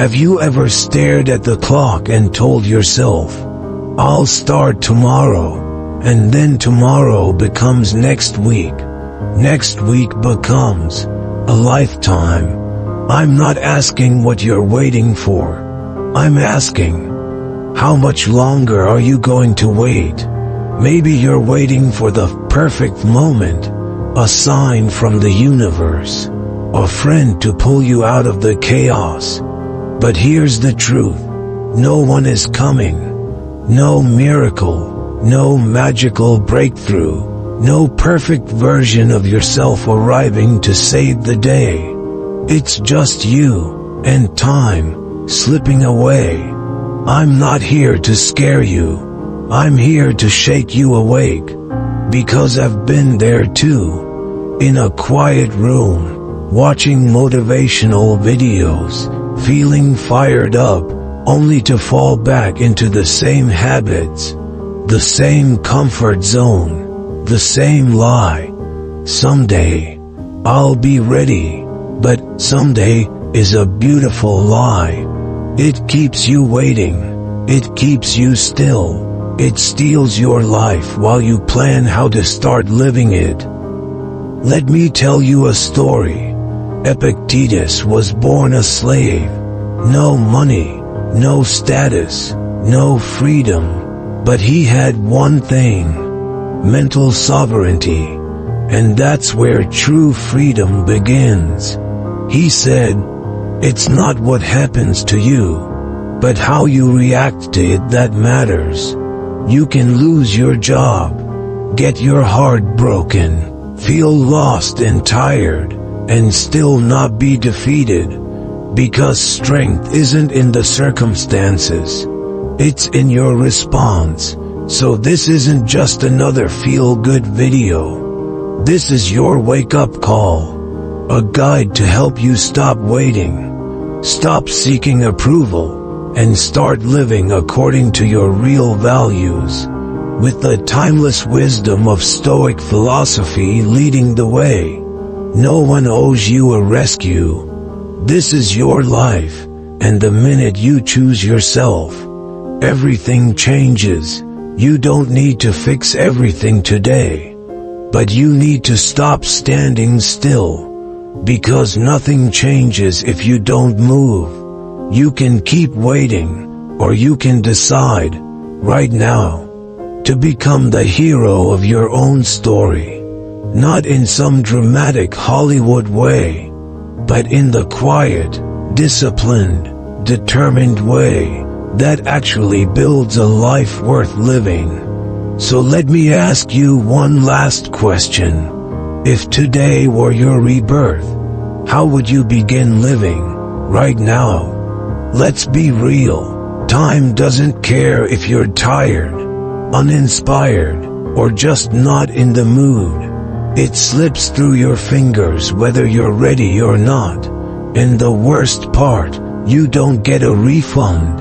Have you ever stared at the clock and told yourself, "I'll start tomorrow," and then tomorrow becomes next week becomes a lifetime? I'm not asking what you're waiting for. I'm asking, how much longer are you going to wait? Maybe you're waiting for the perfect moment, a sign from the universe, a friend to pull you out of the chaos. But here's the truth. No one is coming. No miracle, no magical breakthrough, no perfect version of yourself arriving to save the day. It's just you and time slipping away. I'm not here to scare you. I'm here to shake you awake, because I've been there too, in a quiet room, watching motivational videos, feeling fired up, only to fall back into the same habits, the same comfort zone, the same lie. Someday, I'll be ready, but someday is a beautiful lie. It keeps you waiting, it keeps you still, it steals your life while you plan how to start living it. Let me tell you a story. Epictetus was born a slave. No money, no status, no freedom, but he had one thing: mental sovereignty. And that's where true freedom begins. He said, "It's not what happens to you, but how you react to it that matters. You can lose your job, get your heart broken, feel lost and tired, and still not be defeated. Because strength isn't in the circumstances, it's in your response." So this isn't just another feel-good video. This is your wake-up call. A guide to help you stop waiting, stop seeking approval, and start living according to your real values, with the timeless wisdom of Stoic philosophy leading the way. No one owes you a rescue. This is your life, and the minute you choose yourself, everything changes. You don't need to fix everything today, but you need to stop standing still, because nothing changes if you don't move. You can keep waiting, or you can decide, right now, to become the hero of your own story. Not in some dramatic Hollywood way, but in the quiet, disciplined, determined way that actually builds a life worth living. So let me ask you one last question. If today were your rebirth, how would you begin living, right now? Let's be real. Time doesn't care if you're tired, uninspired, or just not in the mood. It slips through your fingers whether you're ready or not. And the worst part, you don't get a refund.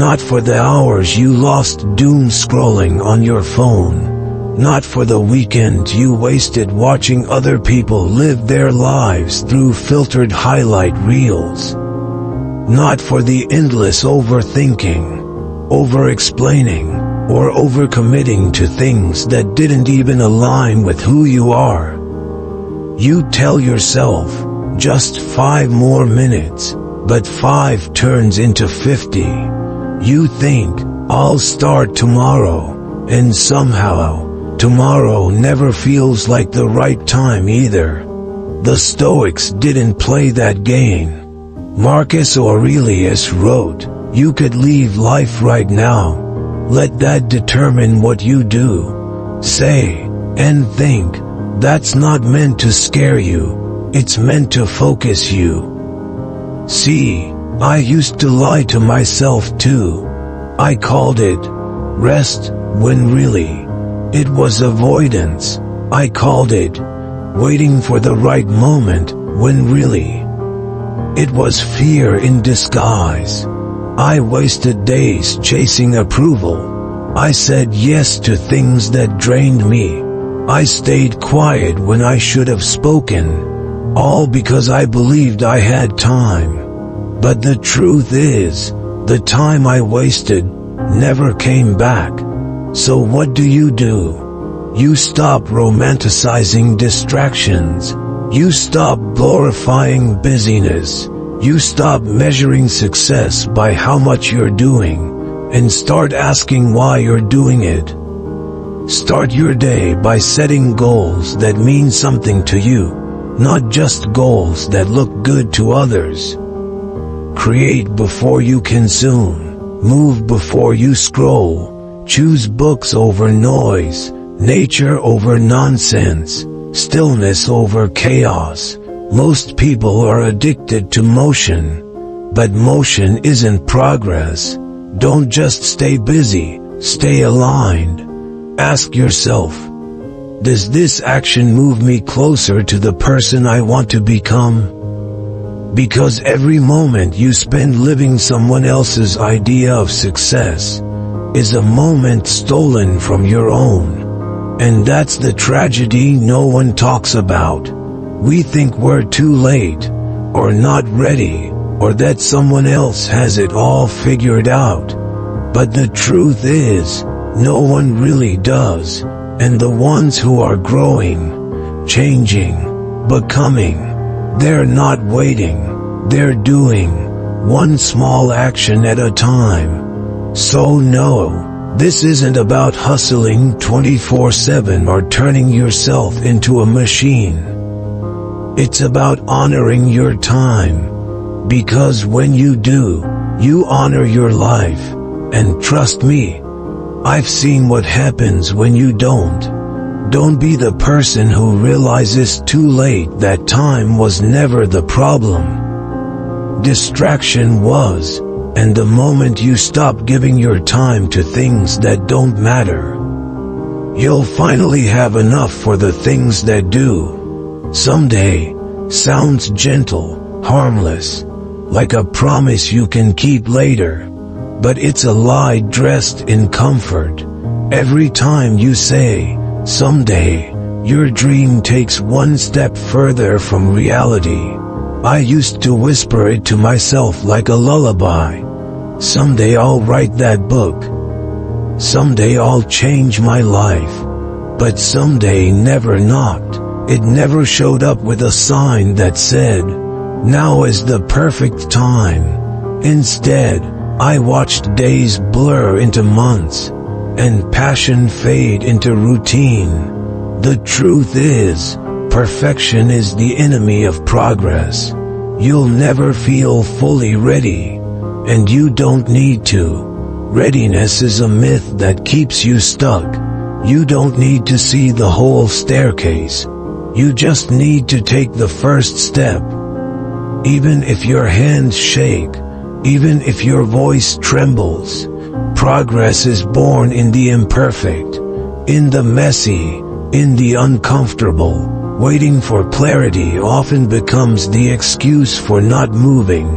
Not for the hours you lost doom scrolling on your phone. Not for the weekend you wasted watching other people live their lives through filtered highlight reels. Not for the endless overthinking, over-explaining, or overcommitting to things that didn't even align with who you are. You tell yourself, just 5 more minutes, but 5 turns into 50. You think, I'll start tomorrow, and somehow, tomorrow never feels like the right time either. The Stoics didn't play that game. Marcus Aurelius wrote, "You could leave life right now. Let that determine what you do, say, and think. That's not meant to scare you, it's meant to focus you." See, I used to lie to myself too. I called it rest, when really, it was avoidance. I called it waiting for the right moment, when really, it was fear in disguise. I wasted days chasing approval. I said yes to things that drained me. I stayed quiet when I should have spoken, all because I believed I had time. But the truth is, the time I wasted never came back. So what do? You stop romanticizing distractions. You stop glorifying busyness. You stop measuring success by how much you're doing, and start asking why you're doing it. Start your day by setting goals that mean something to you, not just goals that look good to others. Create before you consume. Move before you scroll. Choose books over noise, nature over nonsense, stillness over chaos. Most people are addicted to motion, but motion isn't progress. Don't just stay busy, stay aligned. Ask yourself, does this action move me closer to the person I want to become? Because every moment you spend living someone else's idea of success is a moment stolen from your own. And that's the tragedy no one talks about. We think we're too late, or not ready, or that someone else has it all figured out. But the truth is, no one really does, and the ones who are growing, changing, becoming, they're not waiting, they're doing, one small action at a time. So no, this isn't about hustling 24/7 or turning yourself into a machine. It's about honoring your time, because when you do, you honor your life, and trust me, I've seen what happens when you don't. Don't be the person who realizes too late that time was never the problem. Distraction was, and the moment you stop giving your time to things that don't matter, you'll finally have enough for the things that do. Someday sounds gentle, harmless, like a promise you can keep later, but it's a lie dressed in comfort. Every time you say, someday, your dream takes one step further from reality. I used to whisper it to myself like a lullaby. Someday I'll write that book. Someday I'll change my life. But someday never knocked. It never showed up with a sign that said, now is the perfect time. Instead, I watched days blur into months, and passion fade into routine. The truth is, perfection is the enemy of progress. You'll never feel fully ready, and you don't need to. Readiness is a myth that keeps you stuck. You don't need to see the whole staircase. You just need to take the first step. Even if your hands shake, even if your voice trembles, progress is born in the imperfect, in the messy, in the uncomfortable. Waiting for clarity often becomes the excuse for not moving.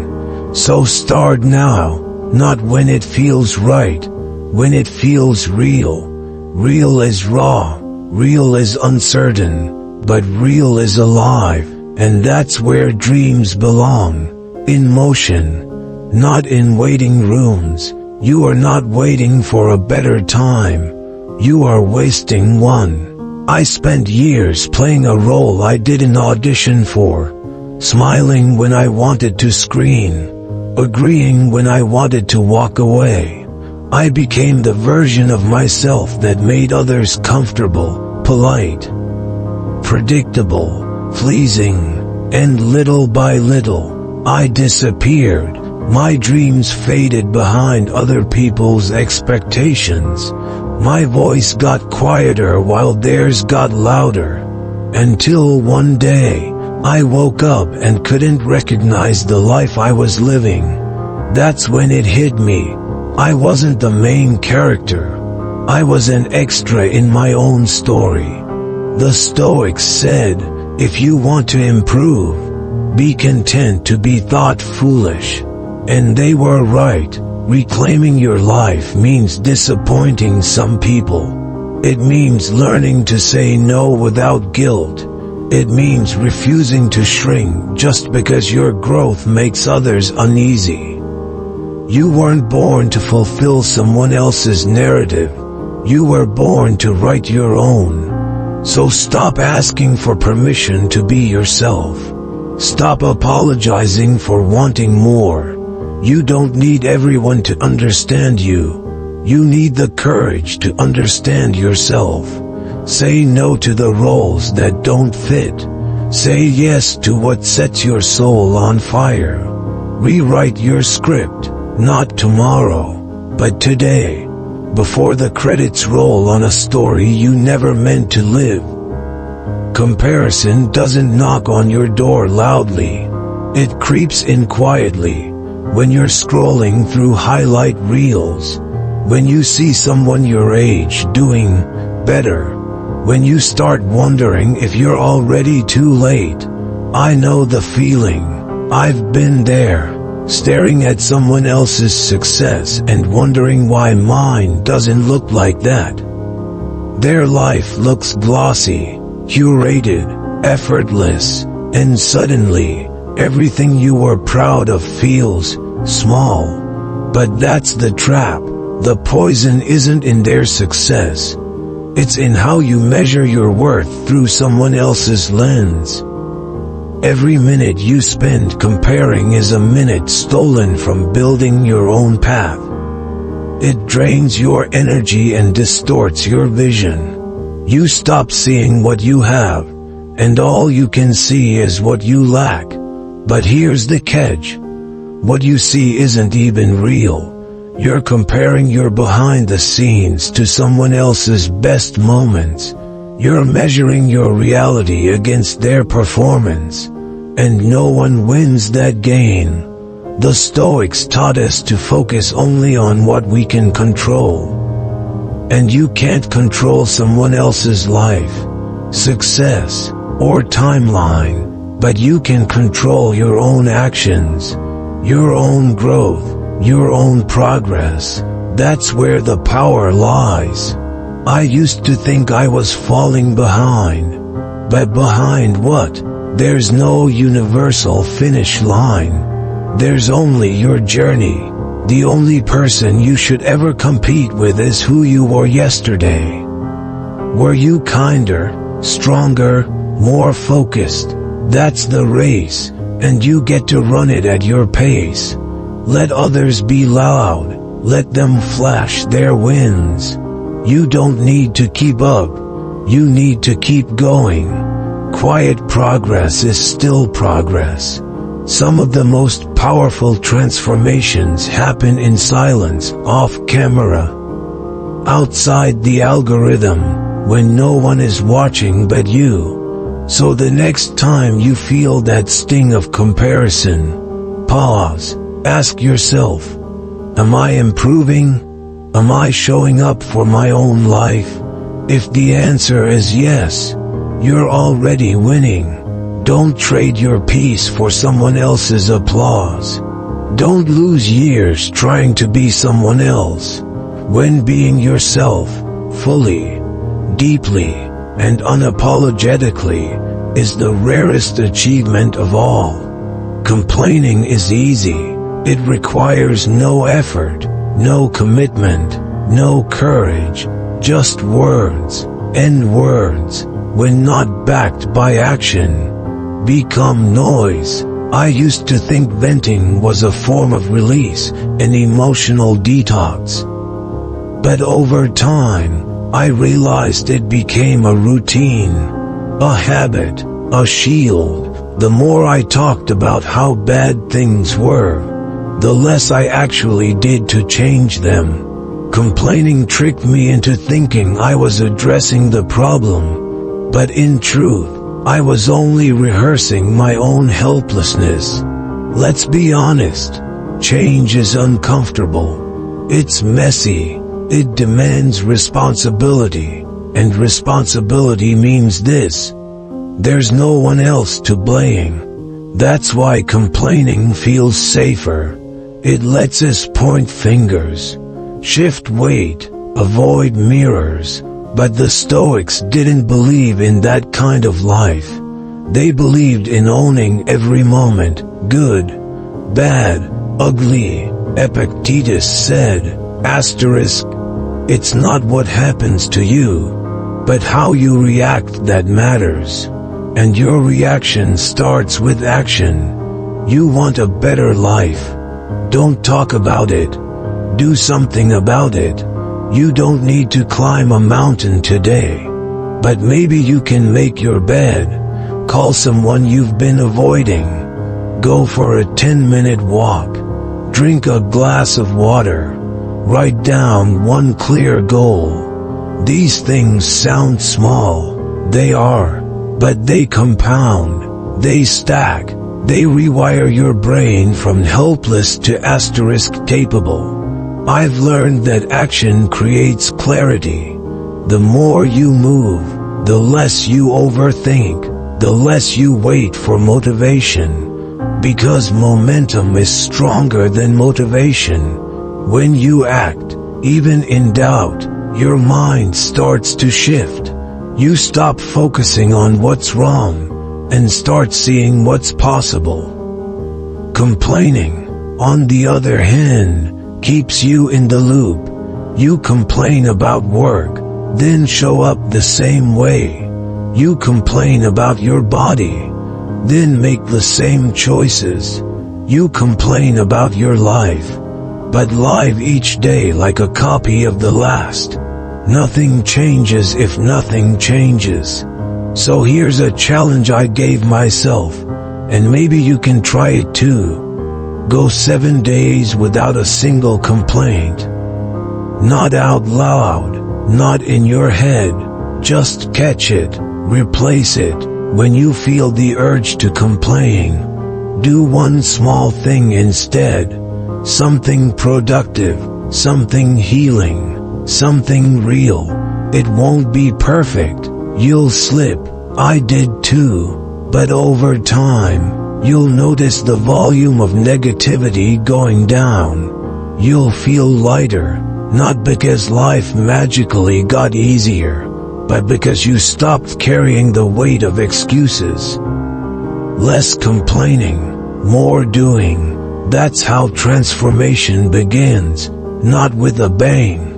So start now, not when it feels right, when it feels real. Real is raw, real is uncertain, but real is alive, and that's where dreams belong, in motion, not in waiting rooms. You are not waiting for a better time. You are wasting one. I spent years playing a role I didn't audition for, smiling when I wanted to scream, agreeing when I wanted to walk away. I became the version of myself that made others comfortable, polite, predictable, pleasing, and little by little, I disappeared. My dreams faded behind other people's expectations. My voice got quieter while theirs got louder. Until one day, I woke up and couldn't recognize the life I was living. That's when it hit me. I wasn't the main character. I was an extra in my own story. The Stoics said, if you want to improve, be content to be thought foolish. And they were right. Reclaiming your life means disappointing some people. It means learning to say no without guilt. It means refusing to shrink just because your growth makes others uneasy. You weren't born to fulfill someone else's narrative. You were born to write your own. So stop asking for permission to be yourself. Stop apologizing for wanting more. You don't need everyone to understand you. You need the courage to understand yourself. Say no to the roles that don't fit. Say yes to what sets your soul on fire. Rewrite your script, not tomorrow, but today, before the credits roll on a story you never meant to live. Comparison doesn't knock on your door loudly. It creeps in quietly. When you're scrolling through highlight reels, when you see someone your age doing better, when you start wondering if you're already too late. I know the feeling. I've been there, staring at someone else's success and wondering why mine doesn't look like that. Their life looks glossy, curated, effortless, and suddenly, everything you were proud of feels small. But that's the trap. The poison isn't in their success. It's in how you measure your worth through someone else's lens. Every minute you spend comparing is a minute stolen from building your own path. It drains your energy and distorts your vision. You stop seeing what you have, and all you can see is what you lack. But here's the catch. What you see isn't even real. You're comparing your behind the scenes to someone else's best moments. You're measuring your reality against their performance. And no one wins that game. The Stoics taught us to focus only on what we can control. And you can't control someone else's life, success, or timeline, but you can control your own actions, your own growth, your own progress. That's where the power lies. I used to think I was falling behind. But behind what? There's no universal finish line. There's only your journey. The only person you should ever compete with is who you were yesterday. Were you kinder, stronger, more focused? That's the race, and you get to run it at your pace. Let others be loud. Let them flash their wins. You don't need to keep up. You need to keep going. Quiet progress is still progress. Some of the most powerful transformations happen in silence, off camera. Outside the algorithm, when no one is watching but you. So the next time you feel that sting of comparison, pause. Ask yourself, am I improving? Am I showing up for my own life? If the answer is yes, you're already winning. Don't trade your peace for someone else's applause. Don't lose years trying to be someone else, when being yourself, fully, deeply, and unapologetically, is the rarest achievement of all. Complaining is easy. It requires no effort, no commitment, no courage, just words, and words, when not backed by action, become noise. I used to think venting was a form of release, an emotional detox. But over time, I realized it became a routine, a habit, a shield. The more I talked about how bad things were, the less I actually did to change them. Complaining tricked me into thinking I was addressing the problem, but in truth, I was only rehearsing my own helplessness. Let's be honest, change is uncomfortable. It's messy, it demands responsibility, and responsibility means this: there's no one else to blame. That's why complaining feels safer. It lets us point fingers, shift weight, avoid mirrors. But the Stoics didn't believe in that kind of life. They believed in owning every moment, good, bad, ugly. Epictetus said, "It's not what happens to you, but how you react that matters. And your reaction starts with action. You want a better life? Don't talk about it. Do something about it. You don't need to climb a mountain today. But maybe you can make your bed. Call someone you've been avoiding. Go for a 10-minute walk. Drink a glass of water. Write down one clear goal." These things sound small. They are. But they compound. They stack. They rewire your brain from helpless to capable. I've learned that action creates clarity. The more you move, the less you overthink, the less you wait for motivation. Because momentum is stronger than motivation. When you act, even in doubt, your mind starts to shift. You stop focusing on what's wrong and start seeing what's possible. Complaining, on the other hand, keeps you in the loop. You complain about work, then show up the same way. You complain about your body, then make the same choices. You complain about your life, but live each day like a copy of the last. Nothing changes if nothing changes. So here's a challenge I gave myself, and maybe you can try it too. Go 7 days without a single complaint. Not out loud, not in your head, just catch it, replace it. When you feel the urge to complain, do one small thing instead. Something productive, something healing, something real. It won't be perfect. You'll slip. I did too. But over time, you'll notice the volume of negativity going down. You'll feel lighter, not because life magically got easier, but because you stopped carrying the weight of excuses. Less complaining, more doing. That's how transformation begins, not with a bang,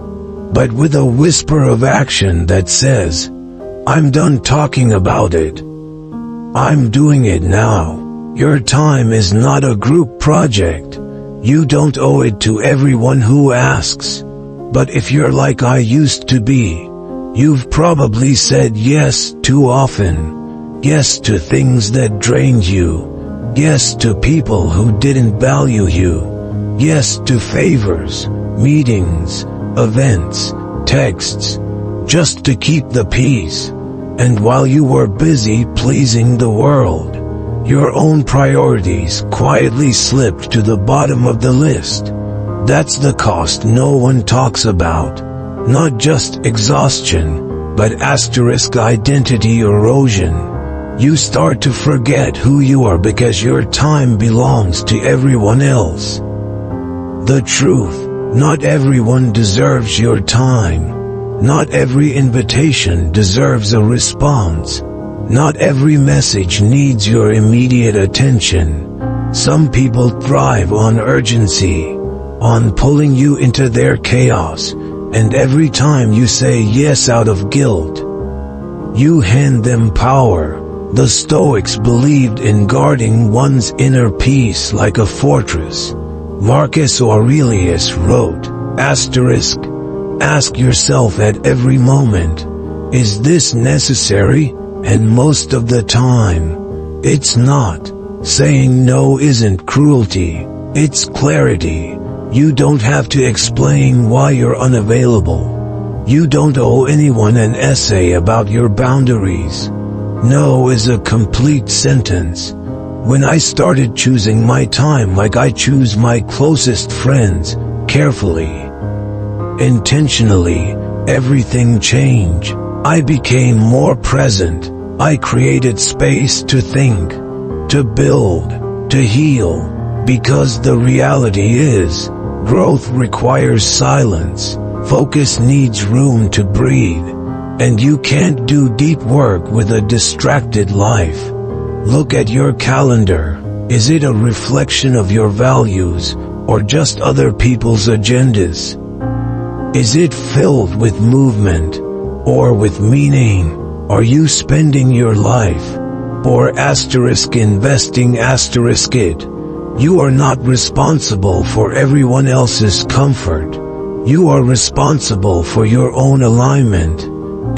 but with a whisper of action that says, "I'm done talking about it. I'm doing it now." Your time is not a group project. You don't owe it to everyone who asks. But if you're like I used to be, you've probably said yes too often. Yes to things that drained you. Yes to people who didn't value you. Yes to favors, meetings, events, texts, just to keep the peace. And while you were busy pleasing the world, your own priorities quietly slipped to the bottom of the list. That's the cost no one talks about. Not just exhaustion, but identity erosion. You start to forget who you are because your time belongs to everyone else. The truth, not everyone deserves your time. Not every invitation deserves a response. Not every message needs your immediate attention. Some people thrive on urgency, on pulling you into their chaos, and every time you say yes out of guilt, you hand them power. The Stoics believed in guarding one's inner peace like a fortress. Marcus Aurelius wrote, "Ask yourself at every moment, is this necessary? And most of the time, it's not." Saying no isn't cruelty, it's clarity. You don't have to explain why you're unavailable. You don't owe anyone an essay about your boundaries. No is a complete sentence. When I started choosing my time like I choose my closest friends, carefully, intentionally, everything changed. I became more present. I created space to think, to build, to heal. Because the reality is, growth requires silence. Focus needs room to breathe. And you can't do deep work with a distracted life. Look at your calendar. Is it a reflection of your values, or just other people's agendas? Is it filled with movement, or with meaning? Are you spending your life, or investing it? You are not responsible for everyone else's comfort. You are responsible for your own alignment.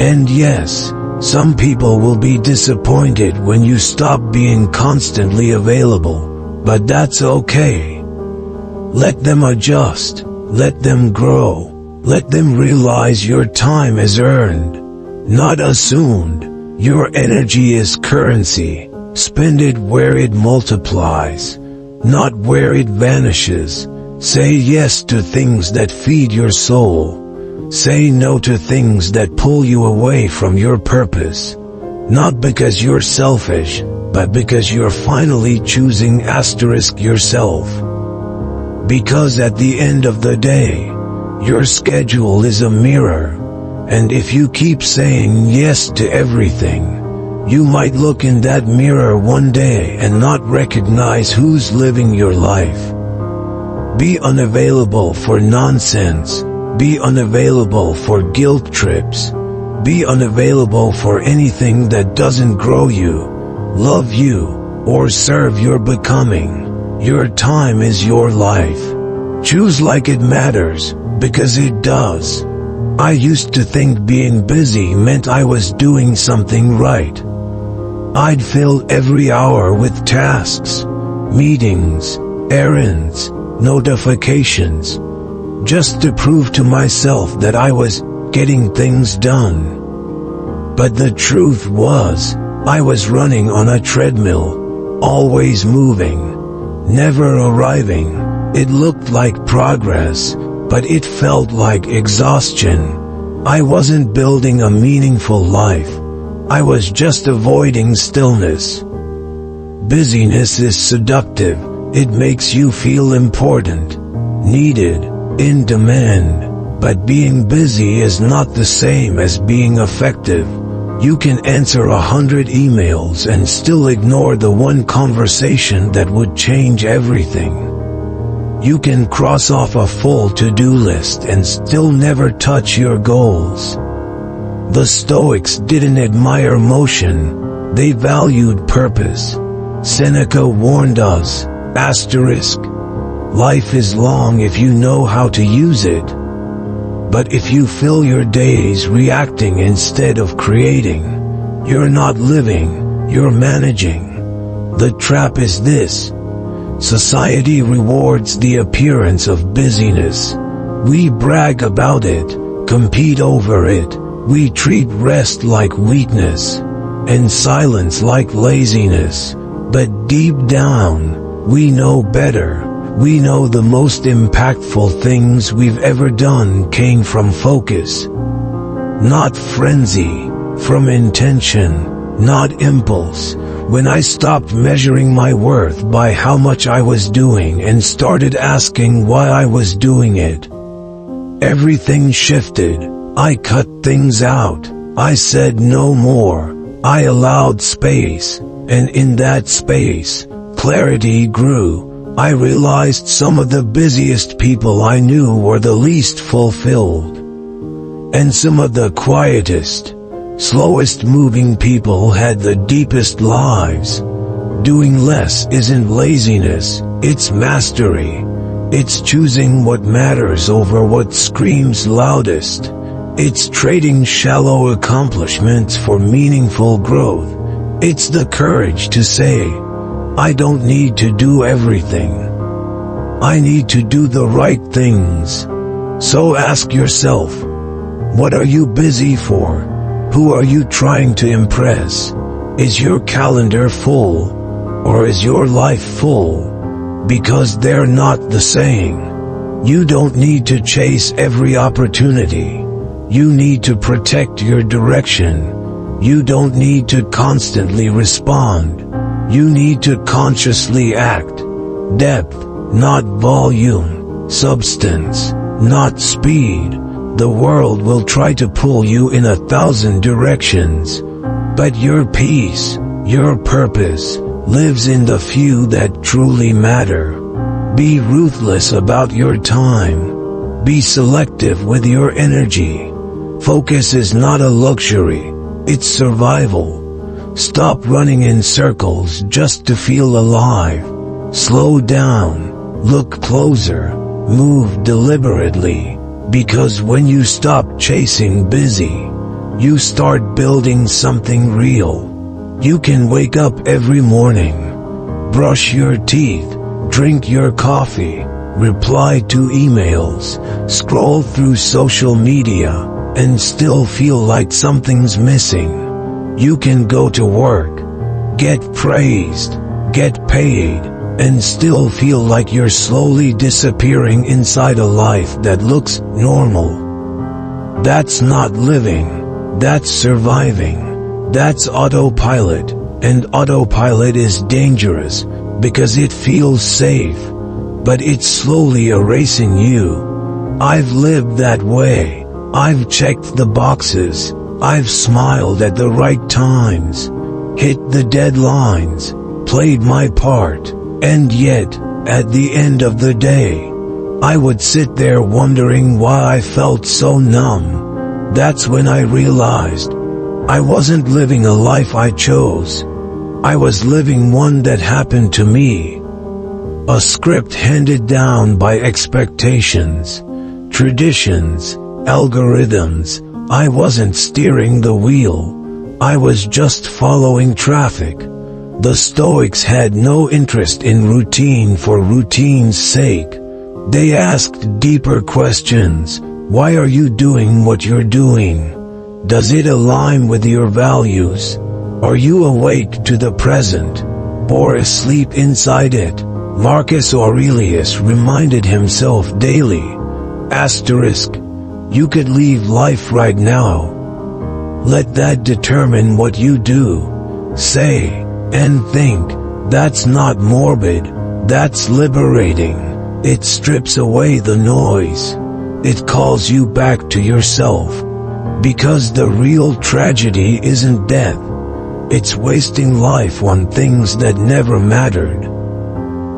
And yes, some people will be disappointed when you stop being constantly available, but that's okay. Let them adjust, let them grow, let them realize your time is earned, not assumed. Your energy is currency. Spend it where it multiplies, not where it vanishes. Say yes to things that feed your soul. Say no to things that pull you away from your purpose. Not because you're selfish, but because you're finally choosing yourself. Because at the end of the day, your schedule is a mirror, and if you keep saying yes to everything, you might look in that mirror one day and not recognize who's living your life. Be unavailable for nonsense. Be unavailable for guilt trips. Be unavailable for anything that doesn't grow you, love you, or serve your becoming. Your time is your life. Choose like it matters, because it does. I used to think being busy meant I was doing something right. I'd fill every hour with tasks, meetings, errands, notifications, just to prove to myself that I was getting things done. But the truth was, I was running on a treadmill, always moving, never arriving. It looked like progress, but it felt like exhaustion. I wasn't building a meaningful life. I was just avoiding stillness. Busyness is seductive. It makes you feel important, needed, in demand. But being busy is not the same as being effective. You can answer 100 emails and still ignore the one conversation that would change everything. You can cross off a full to-do list and still never touch your goals. The Stoics didn't admire motion, they valued purpose. Seneca warned us, life is long if you know how to use it. But if you fill your days reacting instead of creating, you're not living, you're managing. The trap is this. Society rewards the appearance of busyness. We brag about it, compete over it. We treat rest like weakness, and silence like laziness. But deep down, we know better. We know the most impactful things we've ever done came from focus. Not frenzy, from intention, not impulse. When I stopped measuring my worth by how much I was doing and started asking why I was doing it, everything shifted. I cut things out. I said no more. I allowed space, and in that space, clarity grew. I realized some of the busiest people I knew were the least fulfilled. And some of the quietest, slowest moving people had the deepest lives. Doing less isn't laziness, it's mastery. It's choosing what matters over what screams loudest. It's trading shallow accomplishments for meaningful growth. It's the courage to say, I don't need to do everything. I need to do the right things. So ask yourself, what are you busy for? Who are you trying to impress? Is your calendar full, or is your life full? Because they're not the same. You don't need to chase every opportunity. You need to protect your direction. You don't need to constantly respond. You need to consciously act. Depth, not volume. Substance, not speed. The world will try to pull you in 1,000 directions. But your peace, Your purpose lives in the few that truly matter. Be ruthless about your time. Be selective with your energy. Focus is not a luxury, it's survival. Stop running in circles just to feel alive. Slow down, look closer, move deliberately, because when you stop chasing busy, you start building something real. You can wake up every morning, brush your teeth, drink your coffee, reply to emails, scroll through social media, and still feel like something's missing. You can go to work, get praised, get paid, and still feel like you're slowly disappearing inside a life that looks normal. That's not living, that's surviving. That's autopilot, and autopilot is dangerous because it feels safe, but it's slowly erasing you. I've lived that way. I've checked the boxes. I've smiled at the right times, hit the deadlines, played my part, and yet, at the end of the day, I would sit there wondering why I felt so numb. That's when I realized I wasn't living a life I chose. I was living one that happened to me. A script handed down by expectations, traditions, algorithms. I wasn't steering the wheel. I was just following traffic. The Stoics had no interest in routine for routine's sake. They asked deeper questions. Why are you doing what you're doing? Does it align with your values? Are you awake to the present, or asleep inside it? Marcus Aurelius reminded himself daily. Asterisk. You could leave life right now. Let that determine what you do, say, and think. That's not morbid, that's liberating. It strips away the noise. It calls you back to yourself. Because the real tragedy isn't death. It's wasting life on things that never mattered.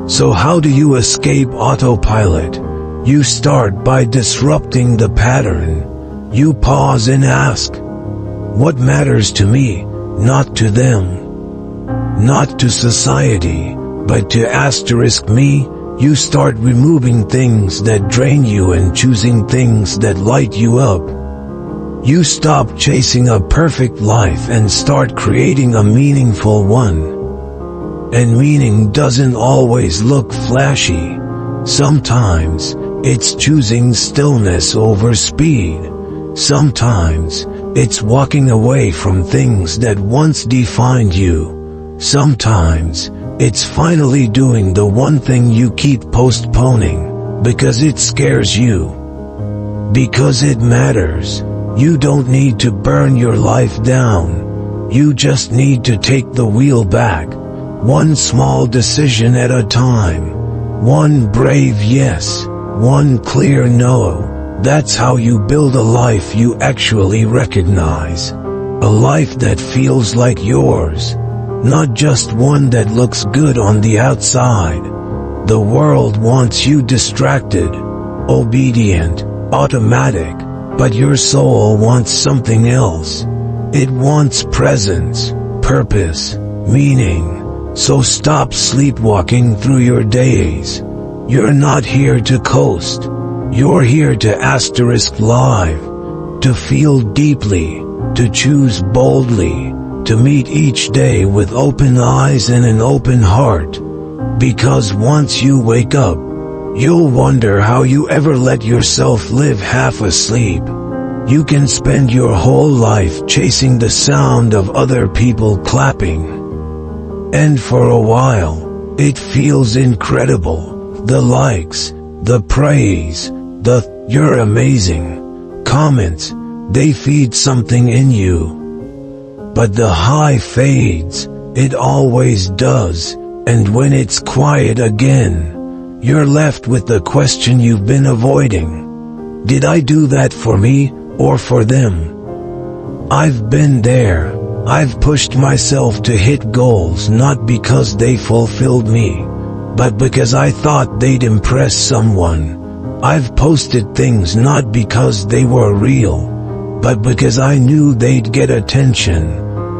So how do you escape autopilot? You start by disrupting the pattern. You pause and ask, what matters to me, not to them? Not to society, but to asterisk me. You start removing things that drain you and choosing things that light you up. You stop chasing a perfect life and start creating a meaningful one. And meaning doesn't always look flashy. Sometimes, it's choosing stillness over speed. Sometimes, it's walking away from things that once defined you. Sometimes, it's finally doing the one thing you keep postponing, because it scares you. Because it matters. You don't need to burn your life down. You just need to take the wheel back. One small decision at a time. One brave yes. One clear no. That's how you build a life you actually recognize. A life that feels like yours. Not just one that looks good on the outside. The world wants you distracted, obedient, automatic, but your soul wants something else. It wants presence, purpose, meaning. So stop sleepwalking through your days. You're not here to coast. You're here to asterisk live, to feel deeply, to choose boldly, to meet each day with open eyes and an open heart. Because once you wake up, you'll wonder how you ever let yourself live half asleep. You can spend your whole life chasing the sound of other people clapping. And for a while, it feels incredible. The likes, the praise, the "you're amazing" comments, they feed something in you. But the high fades, it always does, and when it's quiet again, you're left with the question you've been avoiding. Did I do that for me, or for them? I've been there. I've pushed myself to hit goals not because they fulfilled me, but because I thought they'd impress someone. I've posted things not because they were real, but because I knew they'd get attention.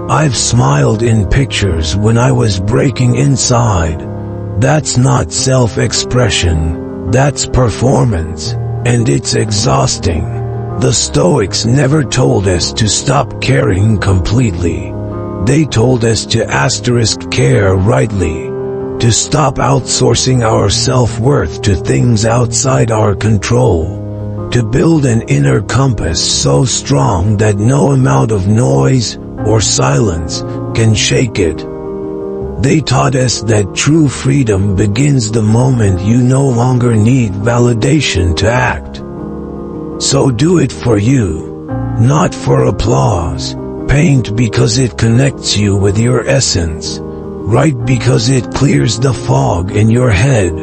I've smiled in pictures when I was breaking inside. That's not self-expression, that's performance, and it's exhausting. The Stoics never told us to stop caring completely. They told us to care rightly, to stop outsourcing our self-worth to things outside our control, to build an inner compass so strong that no amount of noise or silence can shake it. They taught us that true freedom begins the moment you no longer need validation to act. So do it for you, not for applause. Paint because it connects you with your essence. Write because it clears the fog in your head.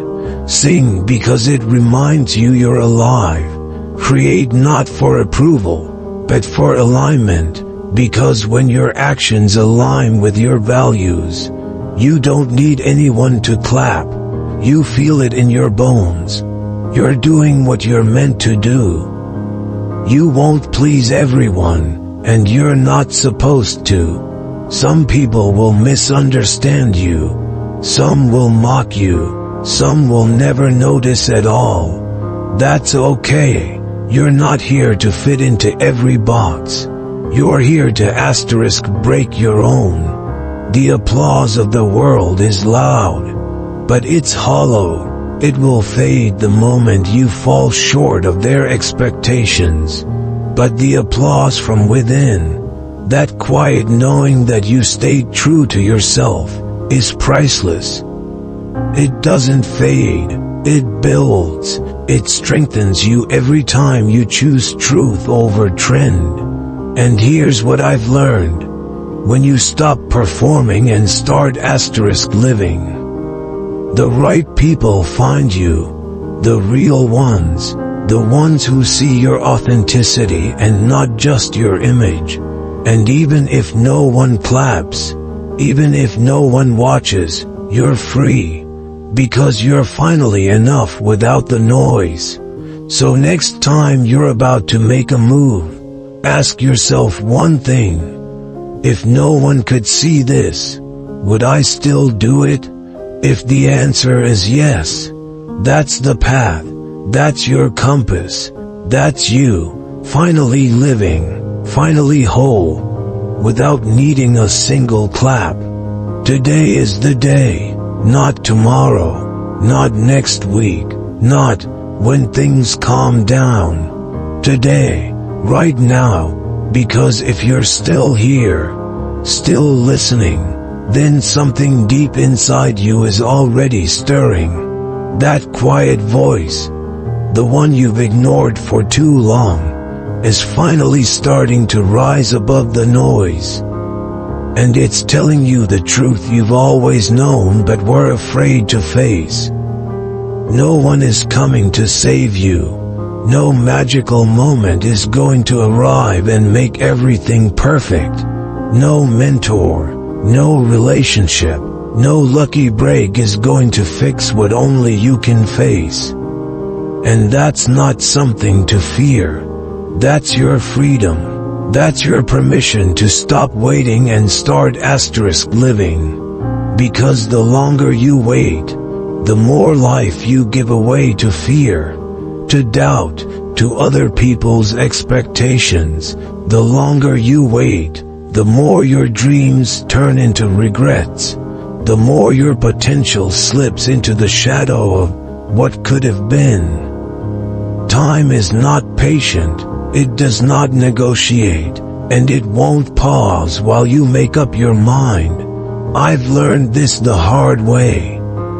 Sing because it reminds you you're alive. Create not for approval, but for alignment. Because when your actions align with your values, you don't need anyone to clap. You feel it in your bones. You're doing what you're meant to do. You won't please everyone, and you're not supposed to. Some people will misunderstand you. Some will mock you. Some will never notice at all. That's okay. You're not here to fit into every box. You're here to break your own. The applause of the world is loud, but it's hollow. It will fade the moment you fall short of their expectations. But the applause from within, that quiet knowing that you stayed true to yourself, is priceless. It doesn't fade, it builds. It strengthens you every time you choose truth over trend. And here's what I've learned. When you stop performing and start living, the right people find you, the real ones, the ones who see your authenticity and not just your image. And even if no one claps, even if no one watches, you're free, because you're finally enough without the noise. So next time you're about to make a move, ask yourself one thing. If no one could see this, would I still do it? If the answer is yes, that's the path, that's your compass, that's you, finally living, finally whole, without needing a single clap. Today is the day, not tomorrow, not next week, not when things calm down. Today, right now, because if you're still here, still listening, then something deep inside you is already stirring. That quiet voice, the one you've ignored for too long, is finally starting to rise above the noise. And it's telling you the truth you've always known but were afraid to face. No one is coming to save you. No magical moment is going to arrive and make everything perfect. No mentor, no relationship, no lucky break is going to fix what only you can face. And that's not something to fear. That's your freedom. That's your permission to stop waiting and start living. Because the longer you wait, the more life you give away to fear, to doubt, to other people's expectations. The longer you wait, the more your dreams turn into regrets. The more your potential slips into the shadow of what could have been. Time is not patient. It does not negotiate, and it won't pause while you make up your mind. I've learned this the hard way.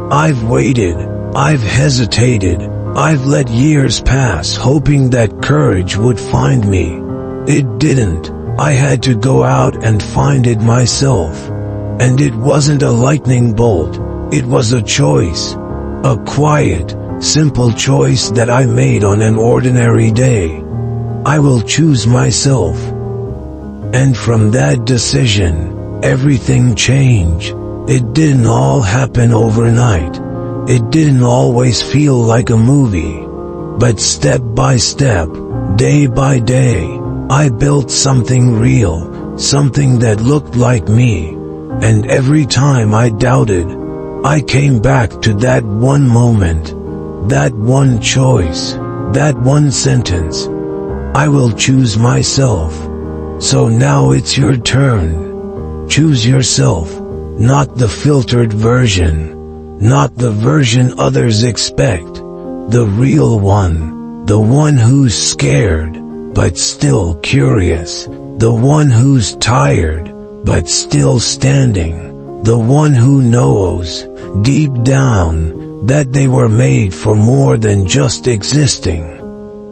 I've waited, I've hesitated, I've let years pass hoping that courage would find me. It didn't. I had to go out and find it myself. And it wasn't a lightning bolt, it was a choice. A quiet, simple choice that I made on an ordinary day. I will choose myself. And from that decision, everything changed. It didn't all happen overnight. It didn't always feel like a movie. But step by step, day by day, I built something real, something that looked like me. And every time I doubted, I came back to that one moment, that one choice, that one sentence. I will choose myself. So now it's your turn. Choose yourself, not the filtered version, not the version others expect, the real one, the one who's scared, but still curious, the one who's tired, but still standing, the one who knows, deep down, that they were made for more than just existing.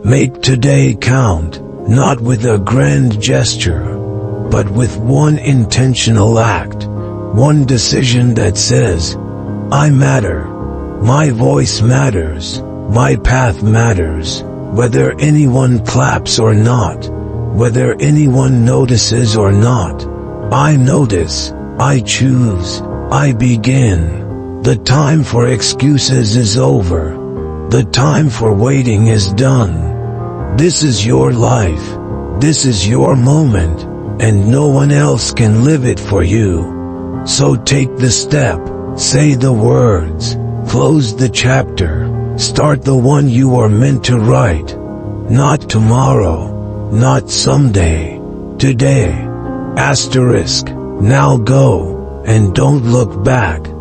Make today count, not with a grand gesture, but with one intentional act, one decision that says, I matter, my voice matters, my path matters, whether anyone claps or not, whether anyone notices or not. I notice, I choose, I begin. The time for excuses is over. The time for waiting is done. This is your life. This is your moment, and no one else can live it for you. So take the step, say the words, close the chapter, start the one you are meant to write. Not tomorrow, not someday, today. Asterisk, now go, and don't look back.